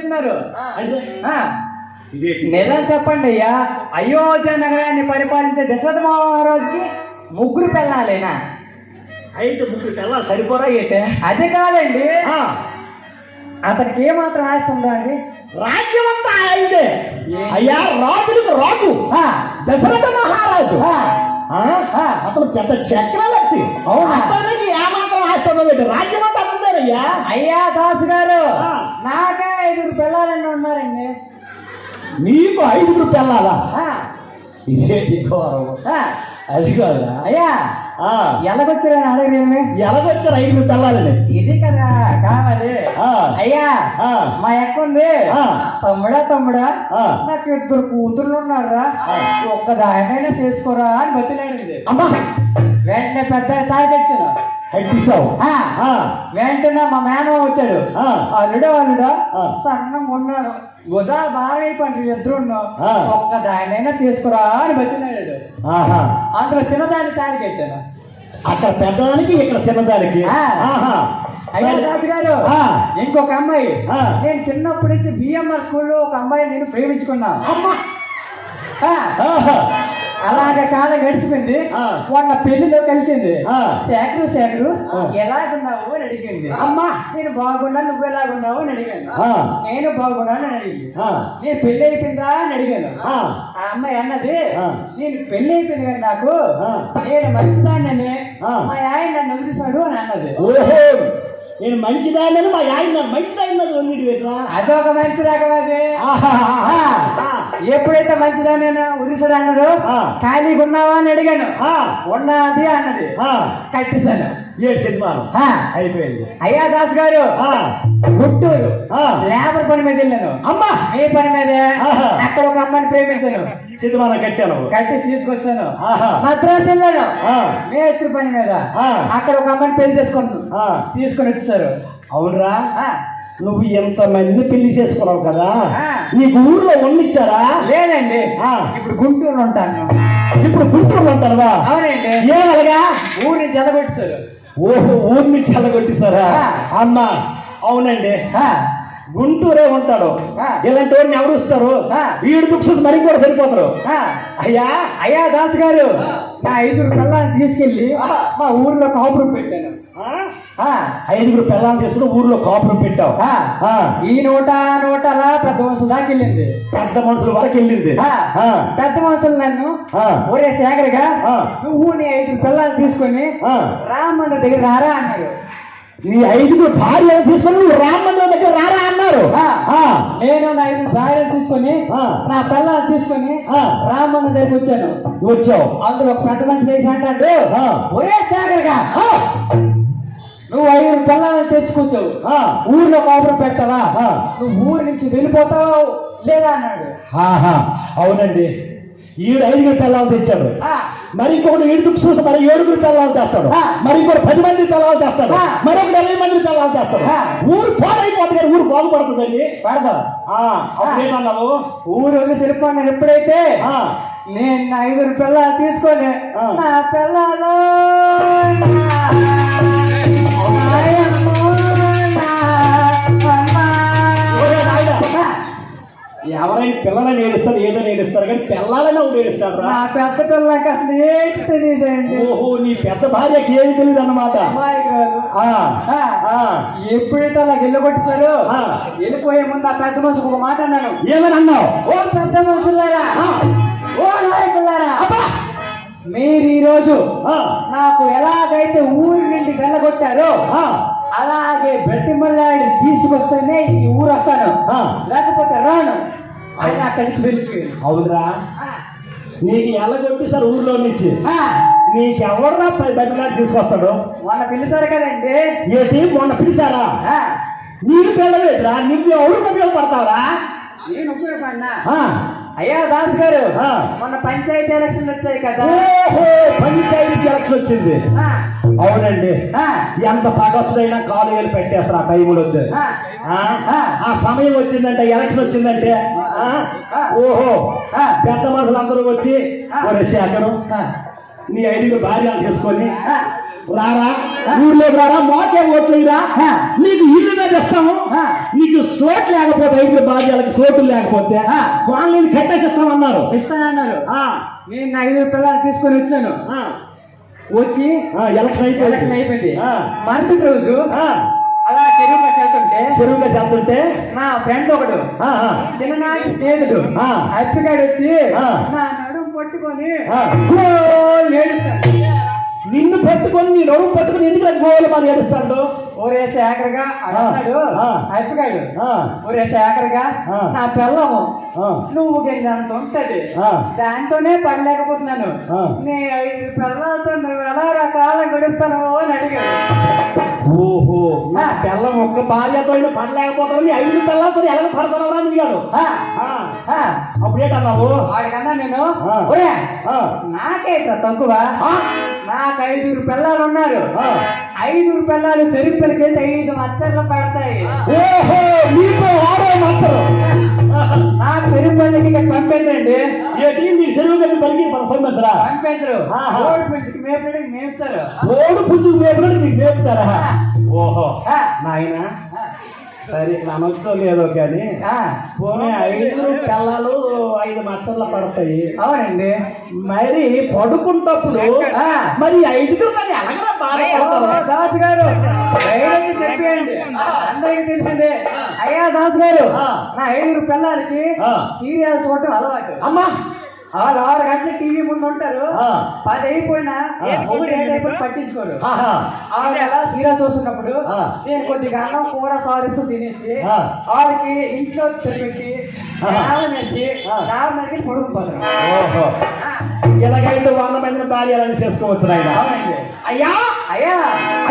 చెప్తున్నారు. నిజం చెప్పండి అయ్యా, అయోధ్య నగరాన్ని పరిపాలించే దశరథ మహారాజుకి 3 పిల్లలేనా? అయితే 3 పిల్లలు సరిపోరా అయితే? అది కాదండి, అతనికి ఏమాత్రం ఆస్తుందా అండి? రాజ్యం అంతా అయితే అయ్యా, రాజులకు రాజు దశరథ మహారాజు. అతను పెద్ద చక్రవర్తి. అతనికి ఏమాత్రం ఆస్తుందండి? రాజ్యం అంతా అతనిదేనయ్యా. అయ్యా దాసు గారు, నాకే 5 పిల్లలన్నీ ఉన్నారండి. నీకు 5 పిల్లలా? ఇదేంటి ఘోరం? అది కాదురా అయ్యా, ఎలాగొచ్చారని అడగరేమి? ఎలాగొచ్చారు 5 పిల్లలని? ఇది కదా కావాలి. అయ్యా, మా ఎక్కంది తమ్ముడా నాకు 2 కూతుర్లు ఉన్నారా, ఒక్కదానైనా చేసుకోరా అని బతిలాడింది. అమ్మా, వెంటనే పెద్ద తాగెచ్చాను. వెంటనే మా మేనో వచ్చాడు. అల్లుడు సన్నంగా ఉన్నాడు, భుజాలు బాగా అయిపోయింది, 2 ఒక్కదానైనా చేసుకురా అని బతిలాడాడు. అందులో చిన్నదాన్ని తాగెట్టాను. అక్కడ పెద్దదానికి, ఇక్కడ చిన్నదానికి. అయ్యా దాసు గారు, ఇంకొక అమ్మాయి, నేను చిన్నప్పటి నుంచి బిఎంఆర్ స్కూల్లో ఒక అమ్మాయి నేను ప్రేమించుకున్నాను. అలాగే కాలం గడిచిపోయింది. వాళ్ళ పెళ్లిలో కలిసింది. శేఖరు ఎలాగున్నావు అని అడిగింది. అమ్మా, నేను బాగున్నా, నువ్వు ఎలాగున్నావు అని అడిగాను. నేను బాగున్నాను అని అడిగింది. నేను పెళ్లి అయిపోయిందా అని అడిగాను. ఆ అమ్మాయి అన్నది, నేను పెళ్లి అయిపోయింది కానీ నాకు నేను మంచిదాన్ని, మా ఆయన నన్ను వదిలిసాడు అని అన్నది. నేను మంచిదాన్ని, మా ఆయన మంచిదాన్ని వదిలిపెట్టరా? అదొక మంచి రకం. అది ఎప్పుడైతే మంచిదాన్ని వదిలిసాడు అన్నాడు. ఖాళీగా ఉన్నావా అని అడిగాను. ఉన్నది అన్నది. కట్టేశాను. అయిపోయింది. అయ్యా దాస్ గారు, గుంటూరు లేబర్ పని మీద వెళ్ళాను. అమ్మా, ఏ పని మీదే అక్కడ ఒక అమ్మాయిని ప్రేమించాను. సిద్ధమానం కట్టాను, కట్టి తీసుకొచ్చాను. మద్రాసు వెళ్ళాను మేస్త్రి పని మీద. అక్కడ ఒక అమ్మాయిని పెళ్లి తీసుకొని వచ్చేసారు. అవునరా, నువ్వు ఎంత మంది పెళ్లి చేసుకున్నావు కదా, నీకు ఊర్లో వండిచ్చారా? లేదండి, ఇప్పుడు గుంటూరులో ఉంటాను. ఇప్పుడు గుంటూరులో ఉంటారా? అవునండి. ఏమలగా ఊరిని జలగొట్టారు. ఓహో, ఊరిని జలగొట్టిస్తారా? అమ్మా, అవునండి, గుంటూరే ఉంటాడు. ఇలాంటి వాడిని ఎవరు ఇస్తారు? వీడు దుఃఖ మరి కూడా సరిపోతారు. అయ్యా దాసు గారు, నా 5 పిల్లల్ని తీసుకెళ్ళి మా ఊర్లో కాపురం పెట్టాను. 5 పిల్లల్ని తీసుకుని ఊర్లో కాపురం పెట్టావు. ఈ నోట అలా పెద్ద మనుషుల దాకా వెళ్ళింది. పెద్ద మనుషుల వరకు వెళ్ళింది. పెద్ద మనుషులు నన్ను, ఒరే శేఖర్గా, నువ్వు నీ 5 పిల్లల్ని తీసుకొని రామందిర దగ్గర రారా అన్నారు. నీ 5 భార్యలు తీసుకొని నువ్వు రామందిర దగ్గర రారా అన్నారు. నేను నా 5 భార్యలు తీసుకొని, నా పిల్లలు తీసుకొని రామందిర దగ్గరికి వచ్చావు. అందులో ఒక పెద్ద మనిషి వేసి అంటాడు, ఒరే శేఖర్గా, నువ్వు 5 పిల్లల్ని తెచ్చుకొచ్చావు, ఊర్లో కాపురం పెట్టావా, నువ్వు ఊరి నుంచి వెళ్ళిపోతావు లేదా అన్నాడు. అవునండి, 5 పిల్లలు తెచ్చాడు. మరి ఇంకొకటి 7 చూసి మరి 7 పిల్లలు చేస్తాడు. మరి ఇంకొకటి 10 మంది పిల్లలు చేస్తాడు. మరొక 20 మంది పిల్లలు చేస్తాడు. ఊరు పాడైపోతుంది కానీ ఊరు బాగుపడుతుందండి. పడదా? అప్పుడేమన్నావు? ఊరు వదిలి వెళ్ళిపోయినాను. ఎప్పుడైతే నేను నా 5 పిల్లలు తీసుకొని, నా పిల్లలు ఎవరైనా పిల్లలని ఏడుస్తారు, ఏదో ఏడుస్తారు, కానీ పిల్లలని ఒకటి ఏడుస్తాడు. నా పెద్ద పిల్లలకి అసలు ఏంటి తెలియదండి. ఓహో, నీ పెద్ద భార్యకి ఏమి తెలియదు అన్నమాట. ఎప్పుడైతే అలా వెళ్ళగొట్టారు, వెళ్ళిపోయే ముందు ఆ పెద్ద మనుషులకు ఒక మాట అన్నాను. ఏమని అన్నావు? ఓ పెద్ద మనుషులారా, ఓ నాయకులారా, మీరు ఈ రోజు నాకు ఎలాగైతే ఊరి నుండి వెళ్ళగొట్టారో అలాగే బ్రతిమల్లాడి తీసుకొస్తేనే ఈ ఊరు వస్తాను, లేకపోతే రాను అని అక్కడి నుంచి వెళ్ళిపోయాను. అవునరా, నీకు ఎలాగొట్టేసారు ఊర్లో నుంచి? నీకెవరన్నా బ్రతిమలాడి తీసుకొస్తాడు? మొన్న పిలిచారు కదండి. ఏంటి మొన్న పిలిచారా? నీకు పిల్లలేదురా, నువ్వు ఎవరు ఉపయోగపడతావరా? నేను ఉపయోగపడినా? అయ్యా దాస్ గారు, మొన్న పంచాయతీ ఎలక్షన్ వచ్చాయి కదా. పంచాయతీ ఎలక్షన్ వచ్చింది. అవునండి, ఎంత పగస్తుడైనా కాలేజీలు పెట్టేస్తారు. ఆ టైంలో వచ్చేది, ఆ సమయం వచ్చిందంటే, ఎలక్షన్ వచ్చిందంటే, ఓహో పెద్ద మనుషులు అందరూ వచ్చి, శేఖరు నీ 5 భార్యలు తీసుకొని రారా ఊర్లోకి రారా మాకే ఓట్లేరా నీకు ఇల్లు మీద ఇస్తాము నీకు సోటు లేకపోతే ఐదు భార్యలకి సోటు లేకపోతే వాళ్ళని కట్టేసిస్తామన్నారు. ఇస్తానన్నారు. నేను నా 5 పిల్లలు తీసుకొని వచ్చాను. వచ్చి ఎలక్షన్ అయిపోయింది. మరుసటి రోజు అలా చెరువుగా వెళ్తుంటే నా ఫ్రెండ్ ఒకడు చిన్ననాటి స్నేహితుడు అప్పిగాడు వచ్చి నా నడుము పట్టుకొని ఏడుస్తాడు. నిన్ను పట్టుకొని నీ నడుము పట్టుకొని ఎందుకు గోలు మనం ఏడుస్తాడు? ఒరే శేఖరగా అన్నాడు అప్పిగాడు. ఒరే శేఖరగా నా పిల్లము నువ్వు అంత ఉంటది, దాంతోనే పడలేకపోతున్నాను. నీ 5 పిల్లలతో నువ్వు ఎలా రకాల గడుపుతాను అని అడిగాడు. ఓహో, నా పిల్లం ఒక్క భార్యతో పడలేకపోతావు, నీ 5 పిల్లలతో ఎలా పడతావు అని అడిగాడు. అప్పుడేటన్నావు? వాడికన్నా నేను ఒరే నాకేట్రా తక్కువ, నాకు 5 పిల్లలు ఉన్నారు. 5 పిల్లలు చరిత్రకెళ్తే 5 మచ్చర్లు పడతాయి. ఓహో, నీకు 6 మచ్చరు నాకు చెరువు పనికి పంపించండి. ఏంటి నీ చెరువు గడ్డి పలికి పంపించరా? పంపించరు. ఓడి పుంజుకి మేపడానికి మేపుతారు. ఓడి పుంజుకి మేపడానికి నీకు మేపుతారా? ఓహో నాయన, సరే నమ్మచ్చో లేదో కానీ పోనీ 5 పిల్లలు 5 మచ్చర్లు పడతాయి. అవునండి. మరి పడుకుంటప్పుడు మరి 5 మరి ఎలాగ బాధపడతారు? దాసు గారు చెప్పేయండి, అందరికి తెలిసిందే. అయ్యా దాసు గారు, నా 5 పిల్లలకి సీరియల్ చూడటం అలవాటు. అమ్మా, వాళ్ళు 6 గంటలు టీవీ ముందు ఉంటారు. 10 అయిపోయినా పట్టించుకోరు. వాళ్ళు ఎలా సీరియల్ చూస్తున్నప్పుడు నేను కొద్దిగా అన్నం కూర సారిస్తూ తినేసి వాళ్ళకి ఇంట్లో తిరిగి పడుకుపోతారు. ఓహో, ఇలాగైతే 100 మంది భార్యలను చేసుకోవచ్చు. అవునండి. అయ్యా అయ్యా